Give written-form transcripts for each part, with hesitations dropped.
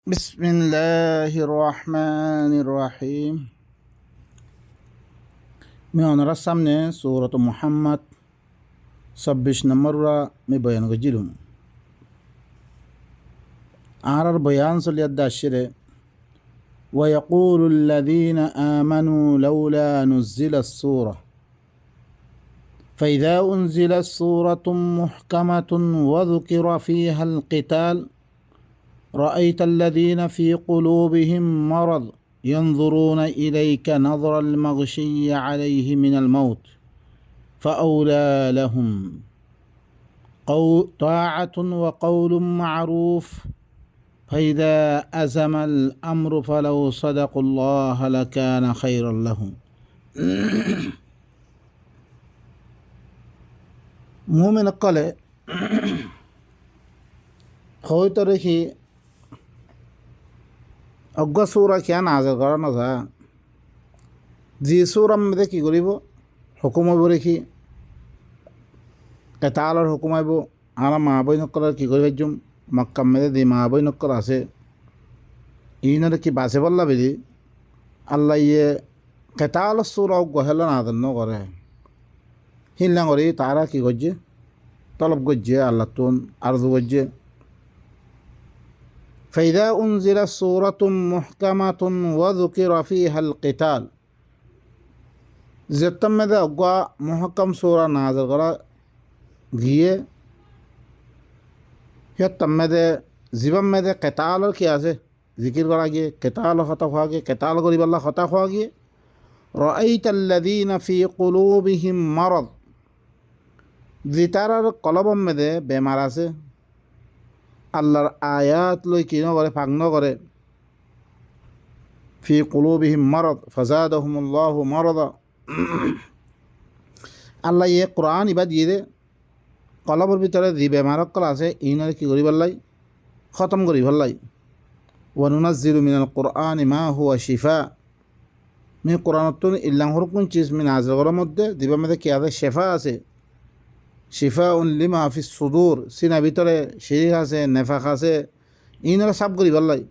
بسم الله الرحمن الرحيم. میان سامنے سورة محمد 26 নম্বর می بیان گجلوم آرر بیان سلیت داشره ويقول الذين آمنوا لولا نزل السورة فإذا أنزلت سورة محكمة وذكر فيها القتال رأيت الذين في قلوبهم مرض ينظرون إليك نظر المغشي عليه من الموت فأولى لهم طاعة وقول معروف فإذا أزم الأمر فلو صدقوا الله لكان خيرا لهم. مؤمن قال خويت رخي অজ্ঞ সূরা কিয়া নাযিল করানো যায় যে সূরার মধ্যে কি করিব হুকুম হইব রেখি কেতালর হুকুম হইব আর মা বই নকলার কি করিব জুম মক্কা মধ্যে যে মা বই নকল আছে ইনরে কি বাসে বললা বেরি আল্লাহ ইয়ে কেতালর সূরা অজ্ঞ হেলা নাযিল ন করে হিল্লা করি তারা কি করছে তলব করছে আল্লাহ তুন আরজু করছে فإذا أنزلت سورة محكمة وذكر فيها القتال যেতম মেদে অজ্ঞা মহকম সূরা নাযিল করা গিয়ে সেতম মেদে জীবন মেদে কেতালর কি আছে জিকির করা গিয়ে কেতাল হতা হওয়া গিয়ে কেতাল করিব আল্লাহ হতা হওয়া গিয়ে رأيت الذين في قلوبهم مرض যে তারার কলবম মেদে বেমার আছে আল্লাহর আয়াত লই কি নকরে ফাঁক নকরে ফি কুলুবিহিম মারাদ ফাজাদাহুমুল্লাহু মারাদা আল্লাহ ইয়ে কোরআন ইবা দিয়ে দে কলবর ভিতরে যে বেমারকল আছে ইনরে কি করি পারলাই খতম করি পারলাই ওয়া নুনাজ্জিলু মিনাল কোরআনি মা হুয়া শিফা মি কোরআনতুন ইল্লাহর কোন চিজ মিন নাযিল মধ্যে দিবার মধ্যে কি আছে শিফা আছে শিফা লিমা ফিস সুদূর সিনা ভিতরে শিরিক আছে নেফাক আছে ইনরা সাব করি পারলাই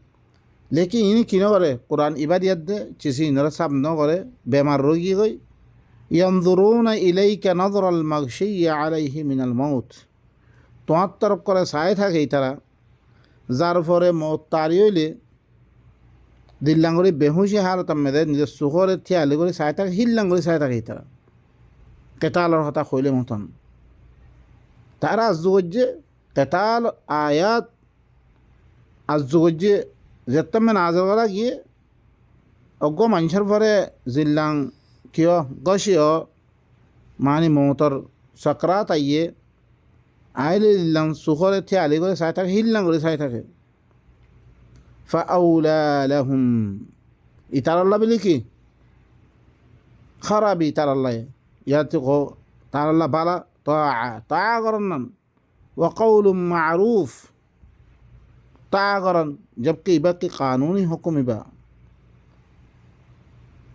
লেকিন ইনি কি নকরে কোরআন ইবাদিয়াত দে চিসি ইনরা সাব নকরে বেমার রোগী গই ইয়ানজুরুনা ইলাইকা নাযরাল মাগশি আলাইহি মিনাল মাউত তোমার তরফ করে চাই থাকে তারা যার পরে মত তারি হইলে দিল্লাঙ্গরি বেহুশি হালতার মেয়েদের নিজের চোখরে থিয়ালি করে চাই থাকে হিল্লাঙ্গরি চাই থাকে তারা কেতালর হতা হইলে মতন তারা আজুগজ্জে কেতাল আয়াত আজুগজ্জে যেতমে নাযিল করা গিয়ে অজ্ঞ মানুষের পরে জিল্লাং কিয় গসিও মানে মৌতর সকরাত আইয়ে আইলে দিল্লাং সুখরে থিয়ালি করে চাই থাকে হিল্লাং করে চাই থাকে ফাআউলা লাহুম ইতারাল্লাহ বলি কি খারাবি তারাল্লাহ ইয়াতে তারাল্লাহ বালা তা করেন না ওয়াকাউলুম মারুফ তা করেন জবকি ইবা কি কানুনি হুকুম ইবা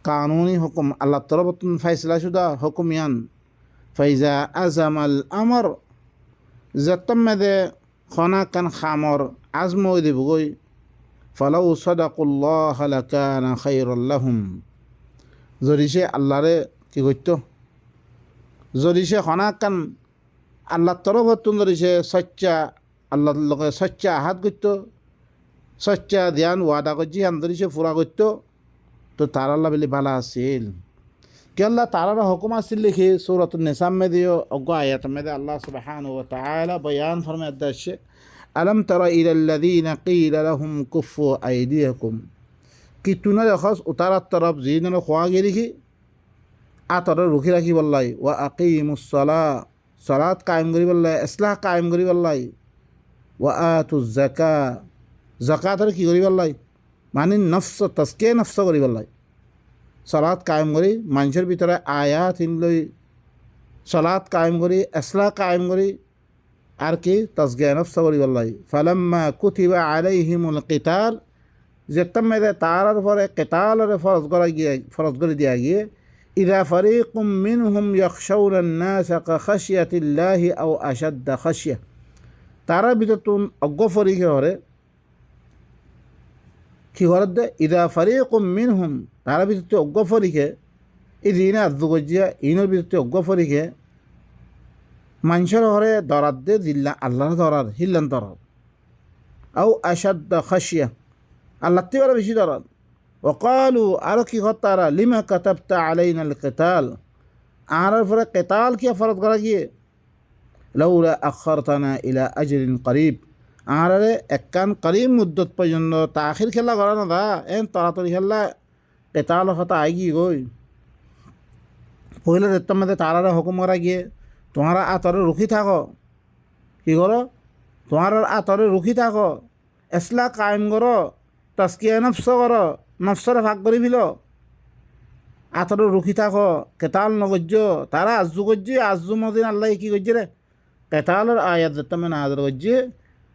কানুনি হুকুম আল্লাহ তরফতুন ফাইসলা শুদা হুকুম ইয়ান ফাইজা আজামাল আমর যতম মেদে খনা কান খামর আজমই দিবগই ফালাউ সাদাকুল্লাহ লাকানা খায়রাল লাহুম যদি সে আল্লাহরে কি করতো যদি সে হনাকান আল্লাহর তরফতুন যদি সে সচ্চা আল্লাহর লগে সচ্চা আহাত করতো সচ্চা ধ্যান ওয়াদা করছি হান যদি সে পুরা করতো তো তার আল্লাহ বলে ভালো আসিল কে আল্লাহ তারার হুকুম আসিল লিখে সূরাতুন নিসা মে দিও অজ্ঞ আয়াত মে দে আল্লাহ সুবহানাহু ওয়া তাআলা বয়ান ফরমায় দাশে আলম তারা ইলাল্লাযীনা ক্বিলা লাহুম কুফু আইদিয়াকুম কি তুনা দেখস উতারার তরফ জিনর খোয়া গিয়ে লিখি আতরে রুখি রাখি বললাই ওয়া আকিমুস সালাত কায়েম করি বললাই ইসলাহ কায়েম করি বললাই ওয়া আতুজ যাকাতরে কি করি বললাই মানে নফস তাজকিয়া নফস করি বললাই সালাত কায়েম করি মানুষের ভিতরে আয়াত লই সালাত কায়েম করি ইসলাহ কায়েম করি আর কি তাজকিয়া নফস করি বললাই ফালাম্মা কুতিবা আলাইহিমুল কিতাল যেতম মেদে তারার পরে কেতালরে ফরজ করে দিয়া গিয়ে إذا فريق منهم يخشون الناس كخشية الله أو أشد خشية তারা ভিতর অজ্ঞ ফরিকে হরে কি ঘরত দে ইদা ফারিকুম মিনহুম তারা ভিতরে অজ্ঞ ফরিকে ইদিনে আজু গজিয়া ইনের ভিতরে অজ্ঞ ফরিকে মানুষের ঘরে দরাদ দে দিল্লা আল্লাহর দরার হিল্লান দরার আও আসাদ খাসিয়া আল্লাহ তিবারা বেশি দরাদ ওকালু আরো কি ঘর তারা লিমা কাতাবতা আলাইনাল কেতাল আর পরে কেতাল কি ফরত করা গিয়ে লাউলা আখরতানা ইলা আজরিন করিব আর একখান করিম মুদ্দত পর্যন্ত তাখির খেলা করা না দা এন তাড়াতাড়ি খেলা কেতাল কথা আইগি গই পহিলে দেখতাম মধ্যে তারারে হুকুম করা গিয়ে তোমারা আতরে রুখি থাকো কি করো তোমার আতরে রুখি থাকো এসলা কায়েম করো তাস্কিয়া নফস করো নফসরে ভাগ করে ফিল আতরে রুখি থাকো কেতাল নগজ্য তারা আজু গজ্জি আজু মদিন আল্লাহ কি গজ্জি রে কেতালের আয়াত দেখতাম না আদর গজ্জি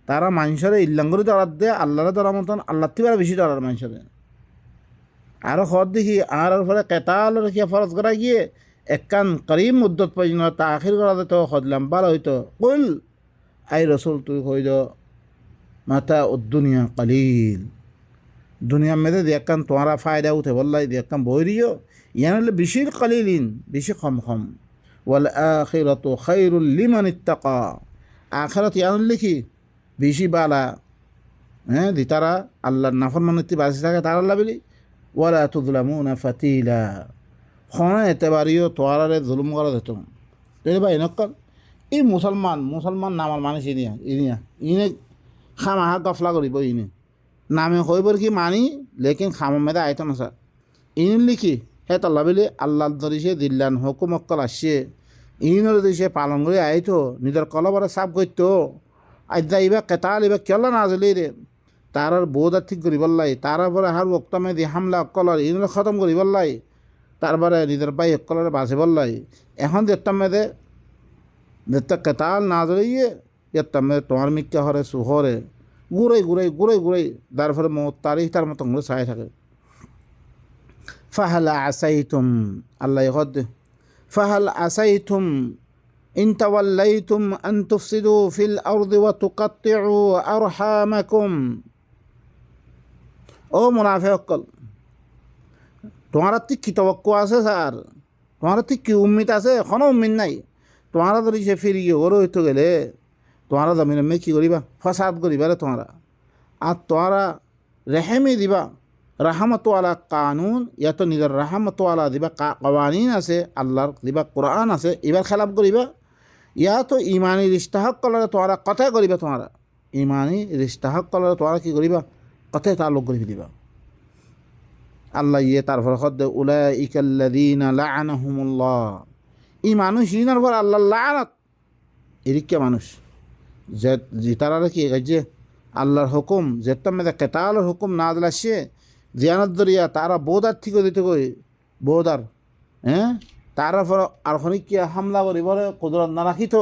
তারা মানুষের ইল্লাঙ্গুরি দরার দে আল্লাহরে ধরার মতন আল্লাহ তিবার বেশি দরার মানুষের আরও খর দেখি আর ফলে কেতালের কি ফরজ করা গিয়ে একখান করিম মুদ্দত পর্যন্ত তাখির করা তো খদলাম বার হইতো কুল আই রসুল তুই হইল মাতা উদ্দুনিয়া কলিল দুনিয়ার মেয়েদের দেখকান তোমারা ফায়দা উঠে বললাই দেখকান বইরিও ইয়ান হলে বেশির কলিলিন বেশি কম কম ওয়াল আখিরাতু খায়রুল লিমান ইত্তাকা আখিরাত ইয়ান লিখি বেশি বালা হ্যাঁ দি তারা আল্লাহর নাফরমানিতে বাঁচে থাকে তারা লাভিলি ওয়ালা তুযলামুনা ফাতিলা খনা এতেবারিও তোয়ারে জুলুম করা যেত তাই ভাই নকল এই মুসলমান নামার মানুষ ইনিয়া ইনে খামাহা গফলা করিব ইনে নামে হইবর কি মানি লেকিন খামা মেদা আইতো না স্যার ইন লিখি হে তল্লা বলি আল্লাহ ধরিছে দিল্লান হুকুম অক্কল আসছে ইনের দিছে পালন করে আইতো নিজের কলবরে সাফ করতো আজ ইবা কেতাল ইবা কেলা না জলি রে তার বোধ ঠিক করিবল্লাই তার পরে হার ওক্তমে দি হামলা অক্কলর ইনের খতম করিবল্লাই তারপরে নিজের বাই অক্কলরে বাঁচে বললাই এখন দেখতাম মেয়েদের দেখতে কেতাল না জড়িয়ে দেখতাম মেয়েদের তোমার মিক্কা হরে সুহরে ঘুরাই তারপরে মত তারিখ তার মতো করে চাই থাকে ফাহাল আসাইতুম আল্লাহ হদ ফাহাল আসাইতুম ইন তাওয়াল্লাইতুম আন তুফসিদু ফিল আরদি ওয়া তুকাত্তিউ আরহামাকুম ও মুনাফিকল তোমার কি তবক্কু আছে স্যার তোমার কি উম্মিদ আছে এখনও উম্মিদ নাই তোমারা ধরি সে ফিরিয়ে ওর হইতে গেলে তোমারা জমিনে মে কী করিবা ফসাদ করিবা রে তোমারা আর তোমারা রেহেমি দিবা রাহামতওয়ালা কানুন ইয়াতো নিজের রাহামতওয়ালা দিবা কওয়ানিন আছে আল্লাহর দিবা কোরআন আছে এবার খেলাপ করিবা ইয়া তো ইমানি রিস্তাহক কলারে তোমারা কথাই করিবা তোমারা ইমানি রিস্তাহক কলারে তোমারা কী করিবা কথায় তালুক করি দিবা আল্লাহ ইয়ে তারপর হদ্দে উলাইকাল্লাযীনা লাআনাহুমুল্লাহ এই মানুষ ইনার পর আল্লাহ লাআনাত এরিকা মানুষ যে তারা কি যে আল্লাহর হুকুম যেতাম মেয়েদের কেতালের হুকুম না দিলাসে জিয়ানত দরিয়া তারা বোধার ঠিক দিতে কই বোধার হ্যাঁ তার পর আর কি হামলা করি বলে কুদরত না রাখিত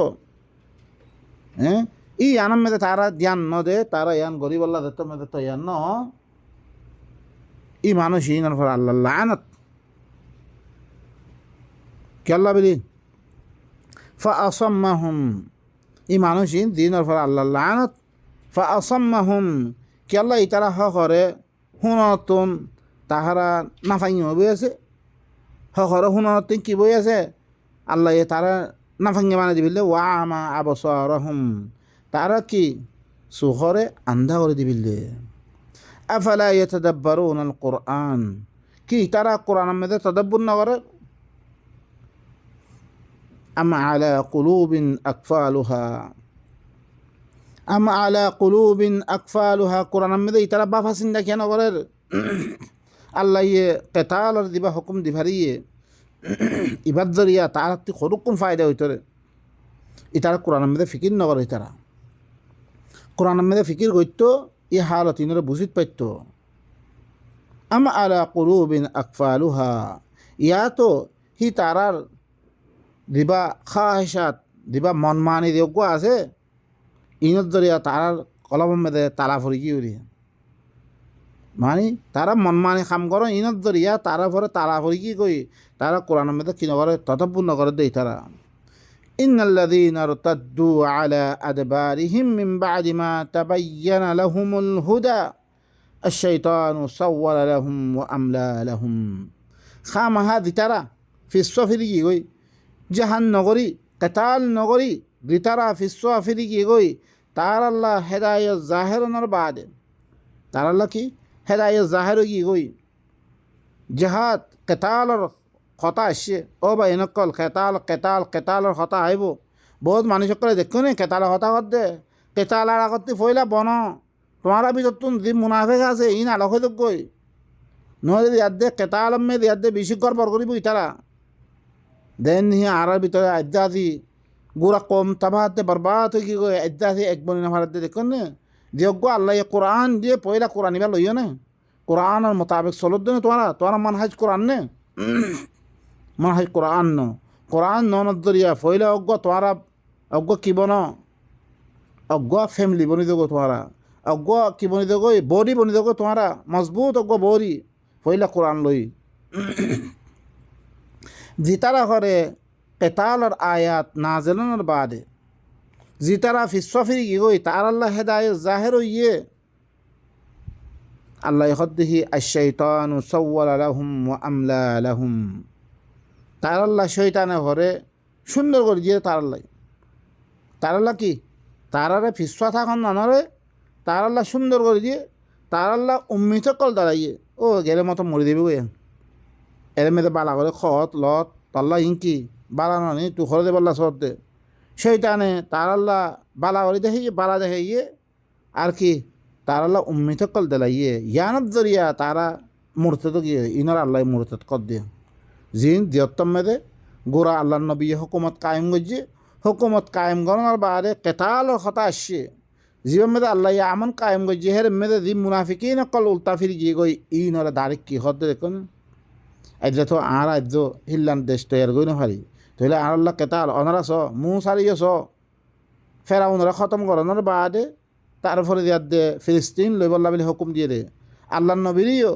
হ্যাঁ ই আনাম মেয়েদের তারা ধ্যান ন দে তারা ইয়ান গরিব আল্লাহ যেতাম মেয়েদের তো ইয়ান ন ই মানুষ ইনার পর আল্লাহ লাআনাত কে আল্লাহ বলি ফাআসাম্মাহুম ই মানুষ দিনের পর আল্লাহ লাআনাত ফাআসাম্মাহুম কে আল্লাহ ইতারা হরে হুনতুন তাহারা নাফাই বই আছে হরে হুনতুন কি বই আছে আল্লাহ তারা নাফাঙ্গে মানে দিবিলে ওয়ামা আবসারহুম তারা কি সুহরে আন্ধা করে দিবিলে আফালা ইয়াতাদাব্বারুনা আল কুরআন কি তারা কোরআনের মধ্যে তদাব্বুর না করে আম আলা কুলুবিন আকফালুহা কোরআনের মধ্যে তারা বাফা চিন্তা কেন করে আল্লাহ ইয়ে কেতালর দিবা হুকুম দিভারিয়ে ইবাদ জরিয়া তার হাতে সরুক্ষণ ফায়দা হইত রে ইতারা কোরআনের মধ্যে ফিকির নগরে তারা কোরআনের মধ্যে ফিকির করত ই হালত ইনরে বুঝিত পাইত আম আলা কুলুবিন আকফালুহা ইয়া তো হি তারার দিবা খাহিসাত দিবা মনমানি যোগ্য আছে ইনত জরিয়া তারার কলমের মধ্যে তালা ফুরি কি উড়ি মানে তারা মনমানি কাম করো ইনত জরিয়া তারা পরে তালা ফুরি কি কই তারা কোরআনের মধ্যে কি নগরে ততব্বুর নগরে দেই তারা ইন্নাল্লাযীনা ইরতাদ্দু আলা আদবারিহিম মিন বা'দি মা তাবায়্যানা লাহুমুল হুদা আশ-শাইতানু সাওয়ালা লাহুম ওয়া আমলা লাহুম। খামাহা দিতারা ফিসফা ফিরি কি গই জাহান নগরী কেতাল নগরী দিতারা ফিসফা ফিরি কি গই তার আল্লাহ হেদায়ত জাহেরনের বাদে তার আল্লাহ কি হেদায়ত জাহের কি গই জেহাদ কেতালর কথা আসছে ও বা এনেকল কেতালর কথা আইব বহুত মানুষ করে দেখো নি কেতালের কথা করতে কেতালার আগতে ফইলা বন তোমার ভিতর তুন যে মুনাফেক আছে ইন আলোক হয়ে গই নহলে ইয়াদে কেতালম মে ইয়াদে বেশি গড়বড় করিব ইতারা দেন হি আর ভিতরে আজ্জাদি গুড়া কম তাবাতে বরবাদ হয়ে কি গই আজ্জাদি এক বনি ভারত দেখো নি যোগ্য আল্লাহ কোরআন দিয়ে পয়লা কোরআন ইবা লইও না কোরআনের মোতাবেক চলত দেনে তোমারা মানহাজ কোরআন নে মানহাজ কোরআন ন কোরআন নজরিয়া ফইলা অজ্ঞ তোমারা অজ্ঞ কি বন অজ্ঞ ফ্যামিলি বনি দেবো তোমারা অজ্ঞ কি বনি দেবো বডি বনি দেবো তোমারা মজবুত অজ্ঞ বডি ফইলা কোরআন লই জিতারা করে কেতালর আয়াত নাজেলনের বাদে জিতারা ফিসফিরি কি গই তার আল্লাহ হেদায়ত জাহের ইয়ে আল্লাহ হদ্দিহি আশ-শাইতানু সাওয়ালা লাহুম ওয়া আমলা লাহুম তার আল্লাহ শয়তানে হরে সুন্দর করে দিয়ে তার আল্লাহ কি তারারে ফিসফা থাকুন নানরে তার আল্লাহ সুন্দর করে দিয়ে তার আল্লাহ উম্মিত কল দাঁড়াইয়ে ও গেলে মতো মরে দেবে গো এর মেয়েদের বালা করে খত লত তাল্লা ইঙ্কি বালা নানি তু ঘরে দে বললা সরতে শৈতানে তার আল্লাহ বালা করে দেখে বালা দেখে ইয়ে আর কি তার আল্লাহ উম্মিত কল দিলাইয়ে ইয়ানত জরিয়া তারা মুরতদ গিয়ে ইনার আল্লাহ মুরতদ কর দিয়ে জিন দিয়ত্তম মেদে গোরা আল্লাহ নবী হুকুমত কায়েম গজ্জে হুকুমত কায়েম গণনার বারে কেতালর কথা আসছে জীবন মেদে আল্লাহ আমন কায়েম গজ্জে হের মেদে জি মুনাফিকিন কল উল্টা ফিরি গিয়ে গই ইনরে দাঁড়িয়ে কি হতে দেখুন আজ তো আর আজ হিল্লান দেশ তৈরি গই না পারি তাহলে আর আল্লাহ কেতাল অনারা স মু সারিয়ে স ফেরাউনরা খতম করানোর বাদে তারপরে দিয়ার দে ফিলিস্তিন লইবল্লা বলে হুকুম দিয়ে দে আল্লাহ নবীরও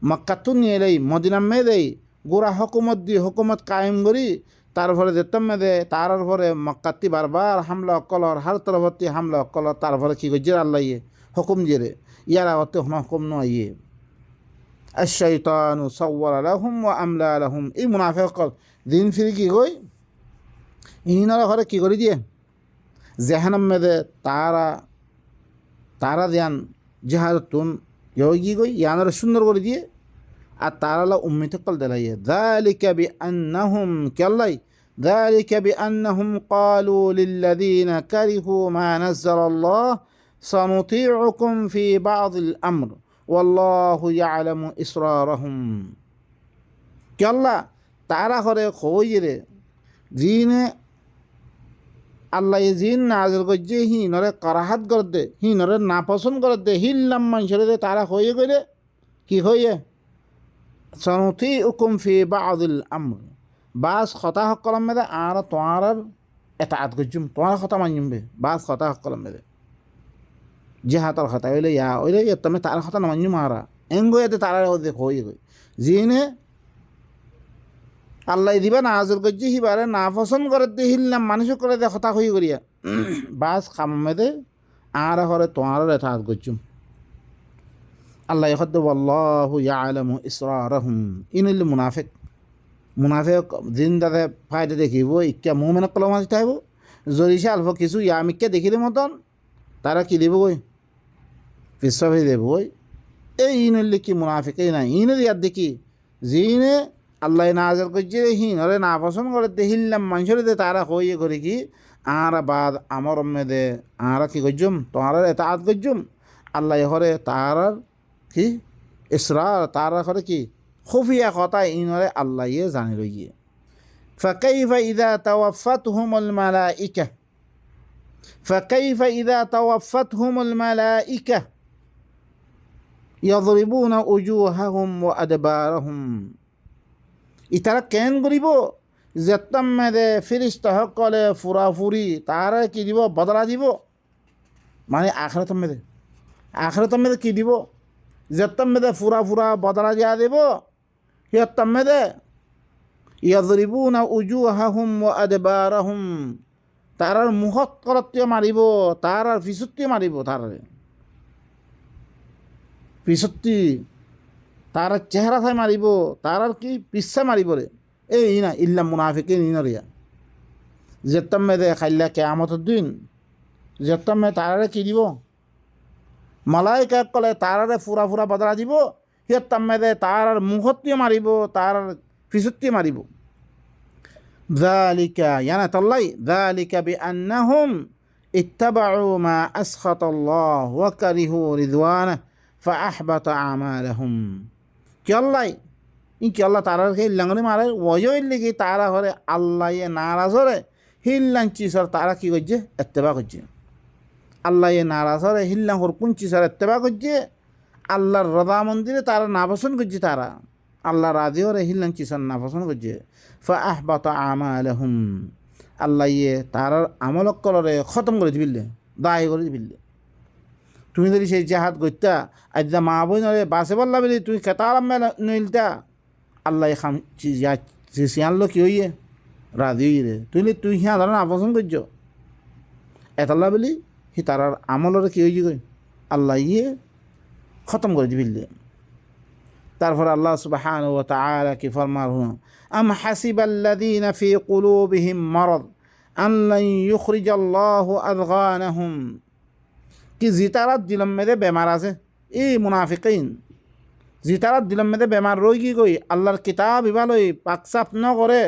মক্কাতুন নিয়ে এলেই মদিনাম মে দেই গোড়া হুকুমত দিয়ে হুকুমত কায়েম করি তারপরে যেতাম মে দে তারপরে মক্কাতি বারবার হামলা অকলর হার তরফতি হামলা অকলর তারপরে কী করছে আল্লাহ ইয়ে হুকুম দিয়ে রে ইয়ার আগতে হুকুম নয় ইয়ে আশ-শাইতানু সাওয়ালা লাহুম ওয়া আমলা লাহুম এই মুনাফিক অকল দিন ফিরি কি গই ইনারা ঘরে কী করে দিয়ে জেহানাম মে দে তারা ধ্যান জেহাদতুন ইয়ে গই ইয়ানোর সুন্দর করে দিয়ে আর তারা উম্মিত কল দিলাইয়ে যালিকা বিআন্নাহুম কাল্লাই যালিকা বিআন্নাহুম ক্বালু লিল্লাযীনা কারিহু মা নাযালাল্লাহ সানুতিউকুম ফি বা'দিল আমর ওয়াল্লাহু ইয়ালামু ইসরারহুম কাল্লা তারা করে কইরে জিনে আল্লাহ জিন নাজল করছে হিনরে করাহাত করে দে হিনরে নাপসন্দ করে দে হিল্লাম মানুষের দে তারা হয়ে গেলে কি হয়ে সনতি উকুম ফি বাদিল আমর বাস কথা সকলম মেদে আর তোমার এটা আত গজুম তোমার কথা মানিম বে বাস কথা সকলম মেদে জেহাতর কথা হইলে তুমি তার কথা নামানিম আরা এঙ্গো এতে তারা হয়ে গই জিনে আল্লাহ দিবা নাজল করছে হিবারে না পছন্দ করে দে হিললাম মানুষ করে দে কথা হয়ে করিয়া বাস খামে দে আর হরে তোমার এটা আত গজুম আল্লাহ হদ্দ আল্লাহু ইয়ালামু ইসরারহুম ইনিল মুনাফিক জিন্দাতে ফায়দা দেখিব ইক্কা মুমিন কলম আসতে হইব জরিসা অল্প কিছু ইয়ামিককে দেখিলে মতন তারা কি দেব গই বিশ্বাস দেব গই এই ইনিল কি মুনাফিক এই না ইনে ইয়াদ দেখি জিনে আল্লাহ নাজল করছে হিনরে না পছন্দ করে দেখিলাম মানুষের দে তারা হইয়ে করে কি আর বাদ আমার দে আর কি গজুম তোমার এটা আত গজুম আল্লাহ হরে তার কি ইসরার তারা করে কি খুফিয়া কথা ইনরে আল্লাহ ইয়ে জানি লইয়ে ফাকাইফা ইযা তাওয়াফাতহুমুল মালাইকা ফাকাইফা ইযা তাওয়াফাতহুমুল মালাইকা ইয়াদরিবুনা উজুহাহুম ওয়া আদবারহুম ইতারা কেন করিব যেতাম মেদে ফিরিস্তা সকলে ফুরাফুরি তারা কি দিব বদলা দিব মানে আখরাতম মেদে কি দিব যেতাম মেদে ফুরা বদলা দিয়া দেব সিয়তাম মেদে ইয়াদরিবুনা উজুহাহুম ওয়া আদবারহুম তারার মুখত করতে মারিব তারার পিছুতে মারিব তারারে পিছতি তার চেহারা থাই মারিব, তার আর কি পিসা মারিব রে। এই না ইল্লা মুনাফিকে নিনরিয়া যেতাম মেদে খাইলা কেয়ামতের দিন যেতাম মে তারারে কি দিব, মালাইকা কলে তারারে ফুরা ফুরা বদলা দিব, সিয়াতাম মেদে তার মুখত্তিয়ে মারিব, তার পিছত্তিয়ে মারিব। যালিকা ইয়ানা তাল্লাই যালিকা বিআন্নাহুম ইত্তাবাউ মা আসখাতাল্লাহ ওয়া কারিহু রিদওয়ানাহু ফাআহবাতা আমালাহুম। কি আল্লাহ কি আল্লাহ তারার কে ইল্লাঙ্গনি মারে ওয়ো ইল্লিগি তারা হরে আল্লাহ এ নারাজ হরে হিল্লাং চিসর তারা কি করছে ইত্তেবা করছে। আল্লাহ এ নারাজ হরে হিল্লাং হরকুন চিসর ইত্তেবা করছে। আল্লাহর রদা মন্দিরে তারা নাপসন্দ করছে, তারা আল্লাহ রাজি হরে হিল্লাং চিসর নাপসন্দ করছে। ফাআহবাতা আমালাহুম আল্লাহ ইয়ে তারার আমলক কলরে খতম করে দিবিলে, দায় করে দিবিলে। তুমি যদি সেই জাহাদ করতা আজ মা বই নরে বাসে বললা বলি তুই কেতারাম নইলতা আল্লাহ খাম আনলো কি হইয়ে রাজি হইয়ে তুই হিয়া ধরেন আপসন্দ করছ এতাল্লা বলি সি তারার আমলরে কি হয়েছে গই আল্লাহ ইয়ে খতম করে দিবিলে। তারপর আল্লাহ সুবহানাহু ওয়া তাআলা কি ফরমার হুন আম হাসিবাল্লাযীনা ফী কুলুবিহিম মারাদ আন লান ইউখরিজাল্লাহু আযগানাহুম। কি জিতারাত দিলম মেদে বেমার আছে এই মুনাফিকিন, জিতারাত দিলম মেদে বেমার রই কি কই আল্লাহর কিতাব ইবালই পাকসাপ ন করে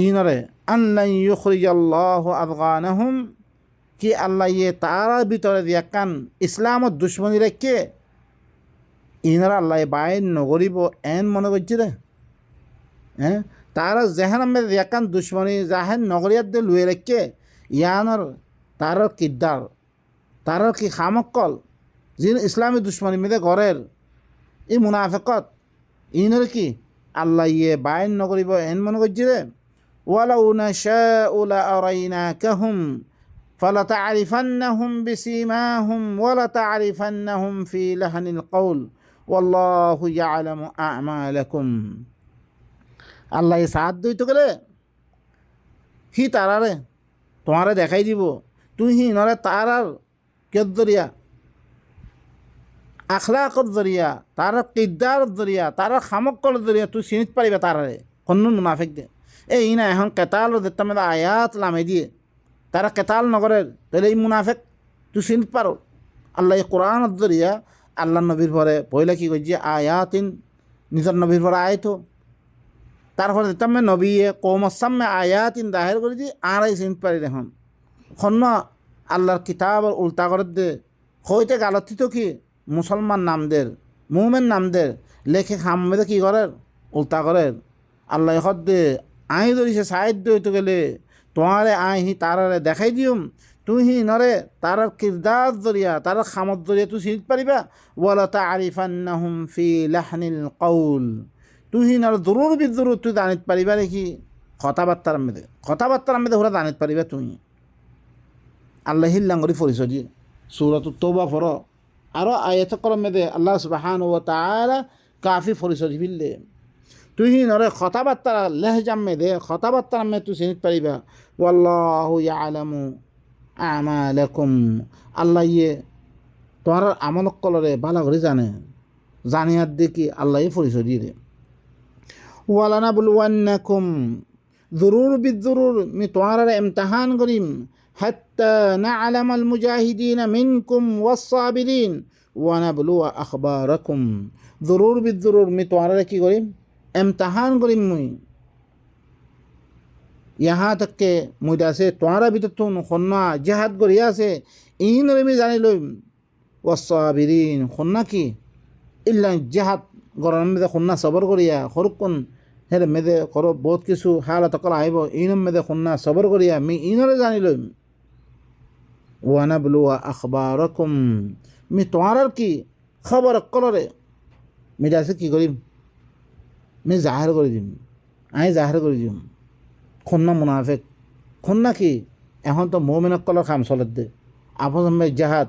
ইনরে আন লান ইউখরিজাল্লাহু আযগানাহুম। কি আল্লাহ ইয়ে তারা ভিতরে দিয়া কান ইসলামত দুশ্মনী রেখে ইনারা আল্লাহ বাইন নগরিব এন মনে করছি রে। হ্যাঁ তারা যেহান আমি দেখান দুশ্মনী জাহেন নগরিয়াত দিয়ে লুয়ে রেখে ইয়ানোর তার কিদ্দার তার কি খামক্কল যিনি ইসলামী দুশ্মনী মেদে ঘরের এই মুনাফিকত ইনের কি আল্লাহ ইয়ে বাইন নগরিব এন মনে করছি রে। ওয়ালাউ নাশাউ লাআরাইনাকাহুম ফালাতা'রিফান্নাহুম বিসীমাহুম ওয়ালাতা'রিফান্নাহুম ফি লাহনিল কওল ওয়াল্লাহু ইয়ালামু আমালাকুম। আল্লাহ সাথ দইতে গেলে হি তারারে তোমারে দেখাই দিব, তুই হি নরে তারার কেদ জরিয়া আখলাকর জরিয়া তার কিদ্দার জরিয়া তার খামক্কর জরিয়া তুই চিনিত পারিবা তারারে কোন মুনাফিক দে। এই না এখন কেতাল দেখতাম আয়াত লামে দিয়ে তারা কেতাল নগরের তাহলে এই মুনাফিক তুই চিনিত পারো। আল্লাহ কোরআন জরিয়া আল্লাহ নবীর পরে পয়লা কি করছে আয়াতিন নিজের নবীর পরে আয়ত তারপরে দেখতাম নবী কৌমর সামনে আয়াতিন দাহের করে দিয়ে আর এই চিনিত পারি দেখুন খন্ন আল্লাহর কিতাব উল্টা করে দে হইতে গালতিত কি মুসলমান নামদের মুমেন নামদের লেখে খামে কি করের উল্টা করের। আল্লাহ হদ দে আই ধরিছে সাহিত্য হইতে গেলে তোমারে আই হি তারারে দেখাই দিউম তুই হি নরে তার কিরদার জরিয়া তার খামত জরিয়া তুই চিনিত পারিবা। ওয়ালা তা'রিফান্নাহুম ফি লাহনিল কওল তুই হি নরে জরুর বিজরুর তুই জানিত পারিবা নাকি কথাবার্তার মেদে ওরা জানিত পারিবা তুই। আল্লাহ হিল্লাঙ্গরি পরিচয় দিয়ে সূরাতুত তাওবা পড় আরও আয়াত কলম মেদে আল্লাহ সুবহানাহু ওয়া তাআলা কাফি পরিচয় দিবিলে। তুই হি নরে কথাবার্তা লেহজাম মেদে কথাবার্তার মে তুই চিনিত পারিবা। ওয়াল্লাহু ইয়ালামু আমালাকুম আল্লাহ ইয়ে তোমার আমলক কলরে বালা করে জানিয়ার দেখি আল্লাহ পরিচয় দিয়ে দে। ওয়ালানাবলুওয়ান্নাকুম জরুর বিজরুর মি তোমার ইমতিহান করিম হাত্তা না'লামাল মুজাহিদিনা মিনকুম ওয়াস-সাবিরিন ওয়া নাবলুয়া আখবারাকুম। জরুর বিজরুর মি তোমার কি করিম ইমতিহান করিম মুই यहाँ तक के मुझा से तुम्हारा भी तो तुम खुन्ना जिहाद करिया से इन में जाने लो वसाबिरीन खुन्ना की इल्ला जिहाद गरम में खुन्ना सबर करिया खरुकुन हेरे में दे करो बहुत किसु हालत कल आइबो इन में दे खुन्ना सबर करिया मी इन रे जाने लो वनबलुआ अखबारकुम मी तुम्हारा की खबर कलरे मिजा से की करिम मैं जाहिर कर दिम आई जाहिर कर दिम খুন্না মুনাফিক খুন্না কি এখন তো মোমেনক কলর খাম চলত দে আপন জাহাদ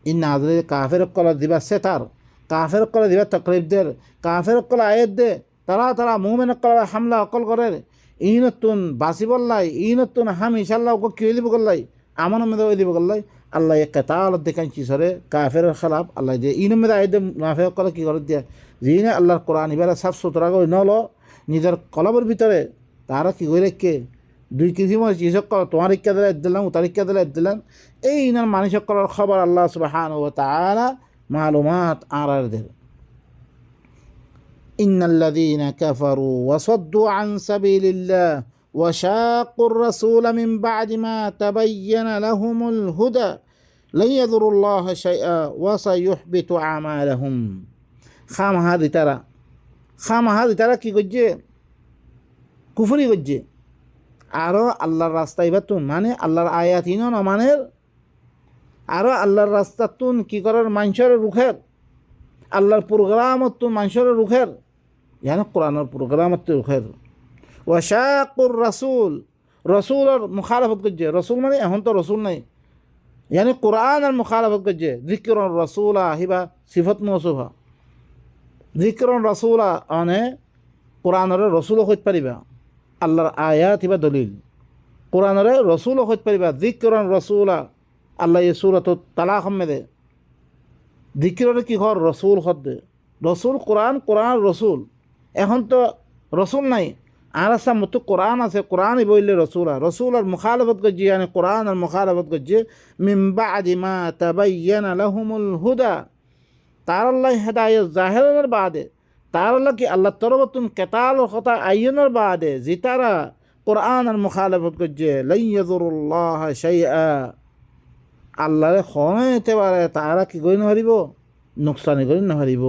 ই নাজরে কাফের কলর দিবা সেতার কাফের কলর দিবা তকলিফ দের কাফের কলর আয়েত দে তারা মোমেনক কলর হামলা অকল করে ইনতুন বাসি বললাই ইনতুন হাম ইনশাল্লাহ ওকে কি দিব গল্লাই আমার মধ্যে ওই দিব গল্লাই আল্লাহ কেতাল দেখান চিসরে কাফের খেলাফ আল্লাহ দিয়ে ইনমের আয়দে মুনাফে করে কী করে দিয়া যিনি আল্লাহর কোরআন এবারে সাফ সুতরা করে নলো নিজের কলবের ভিতরে তারা কী করে রেখে দুই কিসিমের চিসক কল তোমার ইচ্ছা দিলে দিলাম তার ইচ্ছা দিলে দিলেন এই ইনার মানুষ করার খবর আল্লাহ সুবহানাহু ওয়া তাআলা মালুমাত আরারদের ইন্নাল্লাযীনা কাফারু ওয়া সাদ্দু আন সাবিলিল্লাহ ওয়া শাক্কুর রাসূলা মিন বা'দি মা তাবায়্যানা লাহুমুল হুদা লা ইয়াদুরুল্লাহা শাইআ ওয়া সায়ুহবিতু আমালাহুম খামাহাদি তারা কি করছে কুফরি করছে আরও আল্লাহর রাস্তা ইবাতুন মানে আল্লাহর আয়াত ইনো না মানের আরও আল্লাহর রাস্তাতুন কি করার মানুষের রুখের আল্লাহর প্রোগ্রামতুন মানুষের রুখের জানো কোরআনের প্রোগ্রামত রুখের ওয়াশাকুর রসুলের মুখালাফত করছে রসুল মানে এখন তো রসুল নাই यानी कुरान और मुखालफत करजे जिक्र रसूला हिबा सिफत मौसूफा जिक्र रसूला आने कुरान रसूल खोज पारिबा अल्लाहर आयात हिबा दलिल कुरान रसूल खोज पारिबा जिक्र रसूला अल्लाह ये सूरत तलाक में दे जिक्र की घर रसूल खद दे रसूल कुरान कुरान रसूल এখন তো রসুল নাই আর আসা মতো কোরআন আছে কোরআনই বললে রসুলা রসুল আর মুখালফত করছে মানে কোরআন আর মুখালফত করছে মিন বাদি মা তাবায়্যানা লাহুমুল হুদা তার আল্লাহ হেদায়েত জাহেরানোর বাদে তার আল্লাহ কি আল্লাহ তরবতুন কেতাল কথা আইনের বাদে যে তারা কোরআন আর মুখালফত করছে লা ইয়াযুরুল্লাহ শাইআ আল্লাহর খনাইতে পারে তারা কি করি নহারিব নুকসানি করি নহারিব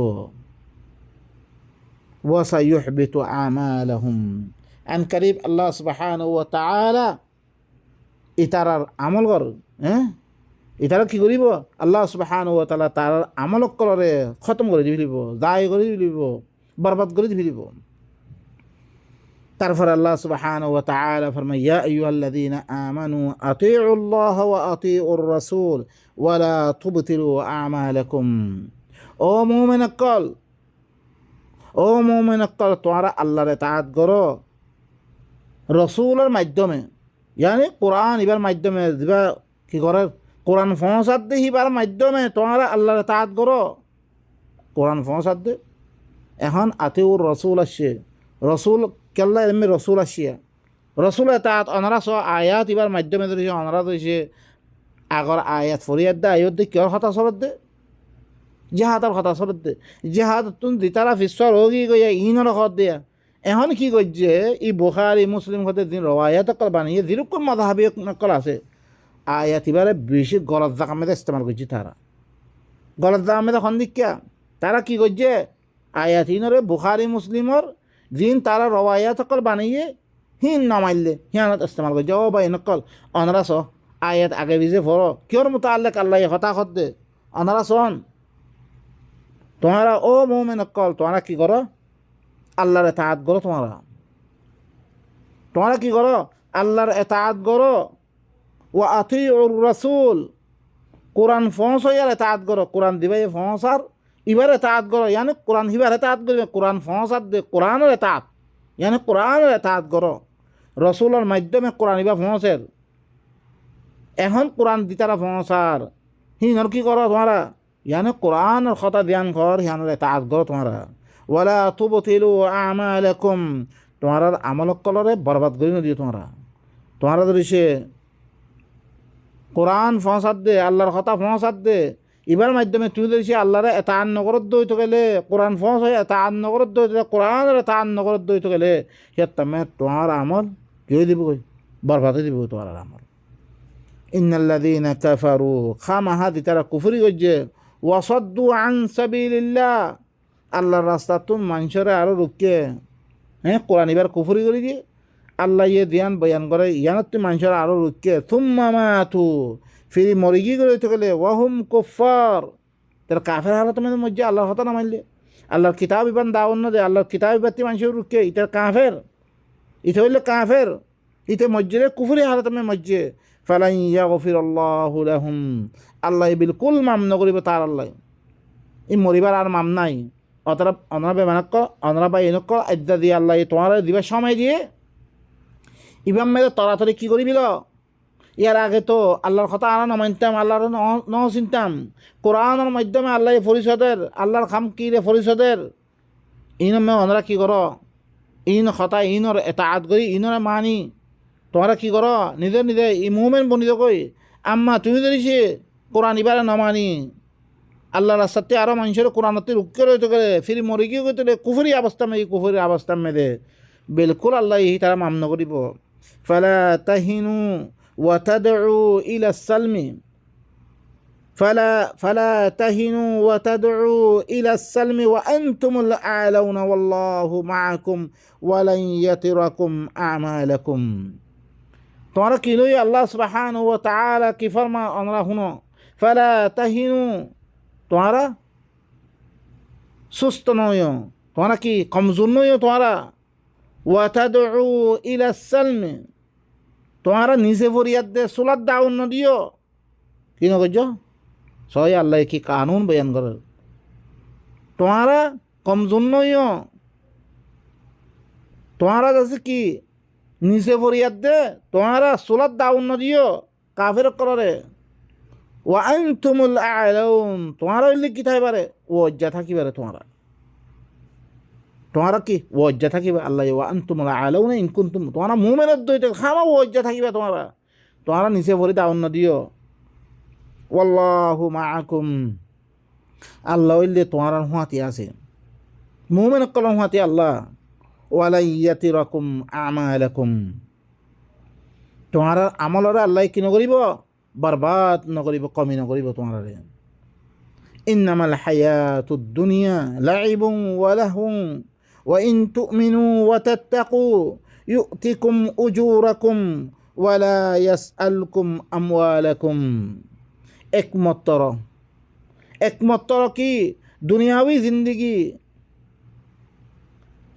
وسيحبط أعمالهم عن قريب الله سبحانه وتعالى ইতারার আমল কর ইতারা কি করিব আল্লাহ সুবহানাহু ওয়া তাআলা তার আমল করে খতম করে দিবিব দায় করে দিবিব বরবাদ করে দিবিব তারপর আল্লাহ সুবহানাহু ওয়া তাআলা ফরমায় ইয়া আইয়ুহাল্লাযীনা আমানু আতিউল্লাহ ওয়া আতিউর রাসূল ওয়া লা তুবতিলু আমালাকুম ও মুমিনকল ও মোমেনকল তোমরা আল্লাহর ইতাআত করো রসুলের মাধ্যমে ইয়ানি কোরআন ইবার মাধ্যমে দিবা কি করে কোরআন পৌঁছাত দে হিবার মাধ্যমে তোমরা আল্লাহর ইতাআত করো কোরআন পৌঁছাত দে এখন আতিউর রসুল আসছে রসুল কেল্লা এমনি রসুল আসিয়া রসুল ইতাআত অনারা স আয়াত ইবার মাধ্যমে ধরেছে অনারা ধরেছে আগর আয়াত ফরিয়াদ দে আয়ত দে কিয়র কথা সরত দে জেহাদর কথা সরত দে জেহাদ তুন দিতারা ফিশ্বর হোগি গিয়া ইনর খত দিয়া এখন কি করছে ই বুখারি মুসলিম হতে দিন রওয়ায়াত কল বানিয়ে যেরকম মাযহাবি নকল আছে আয়াত এবারে বেশি গলত জাকামে ইস্তেমাল করছে তারা গলত জাকামে এখন দিকা তারা কি করছে আয়াত ইনরে বুখারি মুসলিমর দিন তারা রওয়ায়াত কল বানিয়ে হিন নামাইলে হিয়ানত ইস্তেমাল করছে ও ভাই নকল অনরা স আয়াত আগে বিজে ফর কিয়র মুতাআল্লিক আল্লাহ কথা খত দে অনরা সন তোমারা ও মোমেনকল তোমরা কি করো আল্লাহর ইতাআত করো তোমরা কি করো আল্লাহর ইতাআত করো ওয়া আতিউর রাসূল কোরআন পৌঁছাইয়ার ইতাআত করো কোরআন দিবাই পৌঁছার ইবার ইতাআত করো ইয়ানি কোরআন হিবার ইতাআত করবে কোরআন পৌঁছার দে কোরআনের ইতাআত ইয়ানি কোরআনের ইতাআত করো রসুলের মাধ্যমে কোরআন ইবা পৌঁছের এখন কোরআন দিতারা পৌঁছার হিনর কি করো তোমরা यानी कुरान और ख़ता ध्यान कर यानी इताअत करो तुम्हारा वला तुबतिलु आमालकुम तुम्हारा अमल कलरे बर्बाद करी दियो तुम्हारा दृश्य कुरान फौसाद दे अल्लाहर ख़ता फौसाद दे इबार माध्यमे तुम दृश्य अल्लाहर इताअत नगरत दो तो गेले कुरान फौस है इताअत नगरत दो तो कुरान इताअत नगरत दो तो गेले ये तमे तुम्हारा अमल क्यों दिबो बर्बाद दिबो तुम्हारा अमल इन्नल्लज़ीना कफरू खामा हादि तारा कुफरी गजे ওয়াসাদ্দু আন সাবিলিল্লাহ আল্লাহর রাস্তা তুম মানুষরা আরও রুখে কোরআন এবার কুফরি করে দিয়ে আল্লাহ ইয়ে ধ্যান বয়ান করে ইয়ানত তুই মানুষরা আরও রুখে থুম্মা মাতু ফিরি মরি গিয়ে করে তো গেলে ওয়াহুম কুফার তার কাফের হালত মানে মধ্যে আল্লাহর হতা না মানলে আল্লাহর কিতাব ইবান দাওয়ান না দে আল্লাহর কিতাব ইবাতি মানুষের রুখে ইটার কাফের ইতে হইলে কাফের ইতে মসজিদে কুফরি হালত মানে মসজিদ ফালাই ইয়াগফিরাল্লাহু লাহুম আল্লাহ বিলকুল মাম নকরিব তার আল্লাহ ই মরিবার আর মাম নাই অতরা অনরা বেমানক অনরা বা এনক আদ্যা দিয়ে আল্লাহ তোমার দিবা সময় দিয়ে ইবাম মেরে তরাতরি কী করিবিল ইয়ার আগে তো আল্লাহর কথা আনা ন মানতাম, আল্লাহর ন চিনতাম। কোরআনের মাধ্যমে আল্লাহ পরিষদের, আল্লাহর খাম কি রে পরিষদের ইন ওনারা কি করো, ইন কথা ইনর এটা আদ করি ইনরে মানি তোমরা কি করো নিজে নিজে ই মুভমেন্ট বনিত কই আম্মা তুমি ধরিছে কোরআন ইবারে নমানি আল্লাহ রাস্তাতে আরও মানুষের কোরআনতে রুক্ষে রইতে গেলে ফিরি মরি গিয়ে গেতে কুফুরি অবস্থা মেয়ে কুফুরি অবস্থা মেয়েদে বিলকুল আল্লাহ ই তারা মামন করিব। ফালা তাহিনু ওয়াতাদউ ইলা সালমি ফালা তাহিনু ওয়াতাদউ ইলা সালমি ওয়া আনতুমুল আ'লাউনা ওয়াল্লাহু মাআকুম ওয়া লান ইয়াতিরাকুম আমালাকুম। তোমরা কি লই আল্লাহ সুবহানাহু ওয়া তাআলা কি ফরমা আমরা শুনো, ফালা তাহিনু তোমরা সুস্থ নয়, তোমরা কি কমজোর নয়, তোমরা ওয়াতাদউ ইলা সালমি তোমরা নিজে ফরিয়াদ দে সুলাদ দাও ন দিও কি নগজ সয় আল্লাহ কি কানুন বয়ান করে তোমরা কমজোর নয়, তোমরা যাচ্ছে কি নিজে ফরিয়াদ দে তোমরা সুলাদ দাও ন দিও কাফের করে ওয়া আনতুমুল আ'লাউন তোমরা হইলে কি থাকবারে ওজ্জা থাকিবারে তোমরা কি ওজ্জা থাকিবে আল্লাহ ওয়া আনতুমুল আ'লাউন ইন কুনতুম তোমরা মুমিনের দইতে খামা ওজ্জা থাকিবে তোমরা নিচে ভরি দাও ন দিও ওয়াল্লাহু মাআকুম আল্লাহ হইলে তোমরা হুয়াতি আছে মুমিন কলম হুয়াতি আল্লাহ ওয়ালা ইয়াতিরাকুম আমালাকুম তোমরা আমলরে আল্লাহ কি নকরিব বরবাদ নকরিব কমি নকরিব তোমারে। ইন্নামাল হায়াতুদ দুনিয়া লাইবুন ওয়া লাহউন ওয়া ইন তুমিনু ওয়া তাত্তাকু ইউতিকুম উজুরাকুম ওয়া লা ইয়াসআলকুম আমওয়ালাকুম। একমাত্র কি দুনিয়াবি জিন্দগি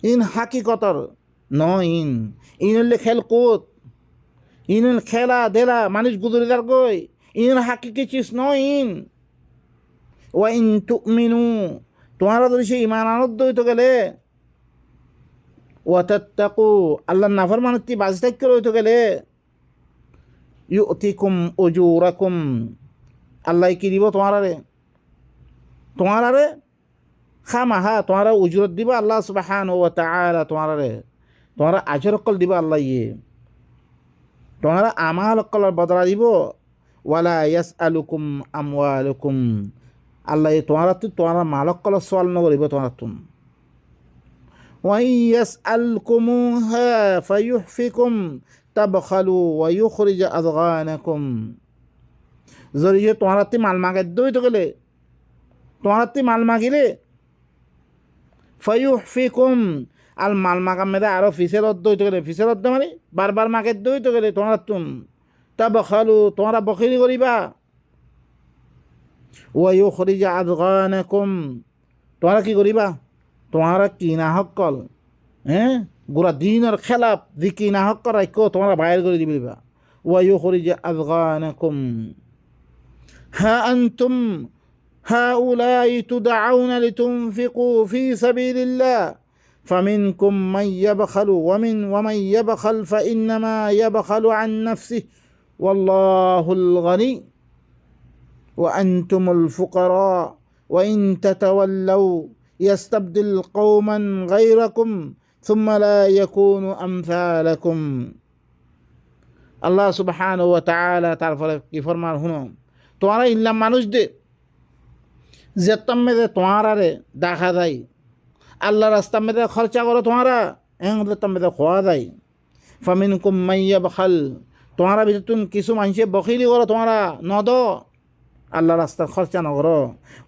ইন হাকিকতর ন ইন হলে খেলকুদ ইন খেলা দেলা মানুষ গুজরে যার গই ইন হাকিকি চিজ ন ওয়া ইন তুমিনু তোমারা যদি সে ইমান আনন্দ হইতে গেলে ওয়া তাত্তাকু আল্লাহ নাফরমানতি বাজি থাকতে রইতে গেলে ইউতিকুম উজুরাকুম আল্লাহ কি দিব তোমারে খামাহা তোমারা উজুরত দিবা আল্লাহ সুবহানাহু ওয়া তাআলা তোমারা আজর কল দিবা আল্লাহ তোমারা আমাল কলার বদলা দিব ওয়ালা ইয়াসআলুকুম আমওয়ালুকুম আল্লাহ তোমারা মালক কলার সওয়াল নকরিব তোমারা ওয়া ইয়াসআলকুমুহা ফায়ুহফিকুম তাবখালু ওয়া ইউখরিজ আযগানাকুম যদি তোমারা মাল মাগে দইতে গেলে তোমারা মাল মাগিলে ফায়ুহফিকুম আল মাল মাগাম মেদা আরো ফিসেরত দইতে গেলে ফিসেরত মানে বারবার মাগে দইতে গেলে তোমরা তাবখালু তোমরা বখিলি করিবা ওয়া ইউখরিজ আযগানাকুম তোমরা কি করিবা তোমরা কিনা হকল গোরা দিনের খেলাপ যে কিনা হক রাখো তোমরা বাইর করে দিবা ওয়া ইউখরিজ আযগানাকুম হা আনতুম هؤلاء تدعون لتنفقوا في سبيل الله فمنكم من يبخل ومن يبخل فإنما يبخل عن نفسه والله الغني وأنتم الفقراء وإن تتولوا يستبدل قوما غيركم ثم لا يكونوا أمثالكم الله سبحانه وتعالى تعرف كيف فرمان هنا ترى إلا মানুষ দে যেতাম মেদে তোমারা রে দেখা যায় আল্লাহ রাস্তা মেদে খরচা করো তোমারা যেতাম মেদে খোয়া যায় ফামিনকুম মাইয়া বখাল তোমারা ভিতর কিছু মানুষে বখিলি করো তোমারা নদ আল্লাহ রাস্তার খরচা নকরো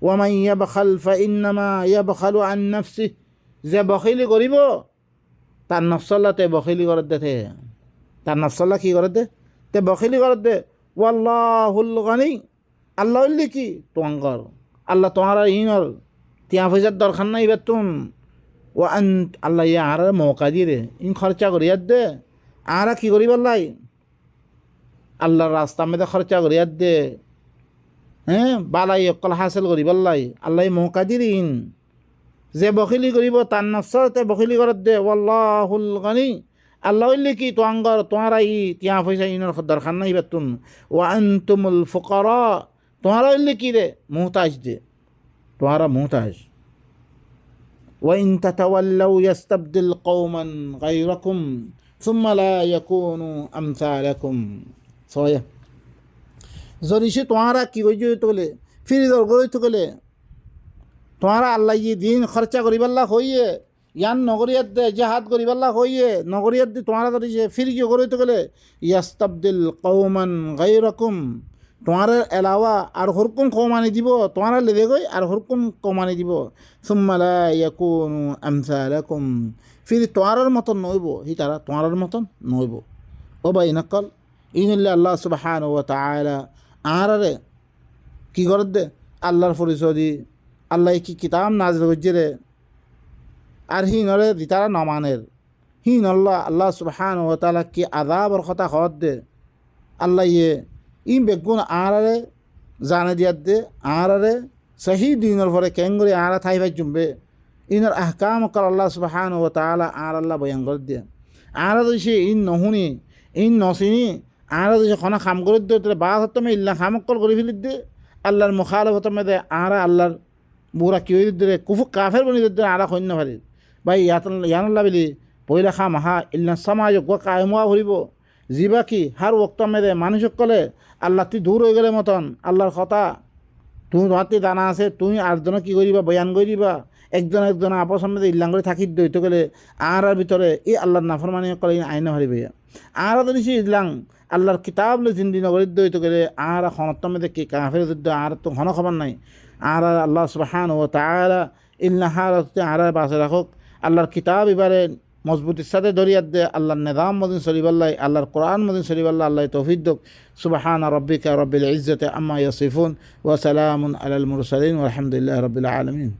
ওয়ামাইয়া বখাল ফাইন্নামা ইয়াবখালু আন নাফসি যে বখিলি করিব তার নফসল্লাতে বখিলি করে দে তার নফসল্লা কি করে দে তে বখিলি করে দে ওয়াল্লাহুল গানি আল্লাহ কি তোমার আল্লাহ তোমার ইনর তিয়া পয়সার দরকার নাই বেতুন ও আল্লাহ ইয়া আর মৌকা দিয়ে রে ইন খরচা করিয়ার দে আর কি করি বললাই আল্লাহর রাস্তা মেদে খরচা করিয়ার দে বালাই অকল হাসিল করি বললাই আল্লাহ মৌকা দিয়ে ইন যে বখিলি করিব তার নফসতে বখিলি করার দে ওয়াল্লাহুল গানি আল্লাহ হইলে কি তোয়াঙ্গর তোমারা ই তিয়া পয়সা ইনর দরকার নাই বেতুন ওয়া আনতুমুল ফুকারা তোমারা হইলে কি রে মুহতাজ দে তোমারা মুহতাজ ওয়া ইন তাতাওয়াল্লাউ ইয়াস্তাবদিল কওমান গায়রাকুম সুম্মা লা ইয়াকুনু আমসালাকুম সয়া যদি সে তোমারা কি কইছে তোলে ফিরি দর গই তো গেলে তোমারা আল্লাহ ই দিন খরচা করিবাল্লা হইয়ে ইয়ান নগরিয়াত দে জাহাদ করিবাল্লা হইয়ে নগরিয়াত দি তোমারা যদি যে ফিরি কি গই তো গেলে ইয়াস্তাবদিল কওমান গায়রাকুম তোমার এলাওয়া আর হরকুম কমানি দিব তোমারা লেগে গই আর হরকুম কমানি দিব সুম্মা লা ইয়াকুনু আমসালাকুম ফিরি তোমার মতন নইব হি তারা তোমার মতন নইব ও ভাই নকল ইনল্লা আল্লাহ সুবহানাহু ওয়া তাআলা আরে কি করে দে আল্লাহর পরিচয় দি আল্লাহ কি কিতাব নাজিল করছে রে আর হি নরে দিতারা নমানের হি নল্লা আল্লাহ সুবহানাহু ওয়া তাআলা কি আযাবর কথা হদ দে আল্লাহ ইয়ে ইন বেগুন আরে জানে দিয়াত দে আরে সহি দিনের পরে কেঙ্গরি আরা থাই ভাই জুমবে ইনর আহকাম কর আল্লাহ সুবহানাহু ওয়া তাআলা আর আল্লাহ বয়ান করে দিয়ে আরা দিছে ইন নহুনি ইন নসিনি আরা দিছে খানা খাম করে দে তোর বাদ হতো মে ইল্লা খামকল করে ফেলি দে আল্লাহর মুখালাফত মে আরা আল্লাহর বুড়া কি হয়ে দে কুফু কাফের বনি দে আরা খন্য পারি ভাই ইয়ানুল্লাহ বলি পয়লা খাম হা ইল্লা সমাজ কায়মা ভরিব জিবা কি হার ওক্ত মেরে মানুষ কলে আল্লাহ তুই দূর হয়ে গেলে মতন আল্লাহর কথা তুমি তোমার দানা আছে তুমি আরেকজন কী করিবা বয়ান করিবা একজন একজন আপস মেয়েদের ইল্লাং করে থাকি দইতে গেলে আর ভিতরে এই আল্লাহর নাফরমানি কলে আইন হারিবে আর দিছি ইল্লাং আল্লাহর কিতাব লে জিন্দি নগরীর দইতে গেলে আর খনত মেয়েদের কি কাফের আর তো ঘন খবর নাই আর আল্লাহ সুবহানাহু ওয়া তাআলা ইল্লা হারাতে আর বাসে রাখক আল্লাহর কিতাব এবারে মজবুতির সাথে দরিয়াত দে আল্লাহর নিজাম মদিন শরীফাল্লাহ আল্লাহর কোরআন মদিন শরীফাল্লাহ আল্লাহ তৌফিক দক সুবহানা রাব্বিকা রাব্বিল ইজ্জাতি আম্মা ইয়াসিফুন ওয়া সালামুন আলাল মুরসালিন ওয়া আলহামদুলিল্লাহি রাব্বিল আলামিন।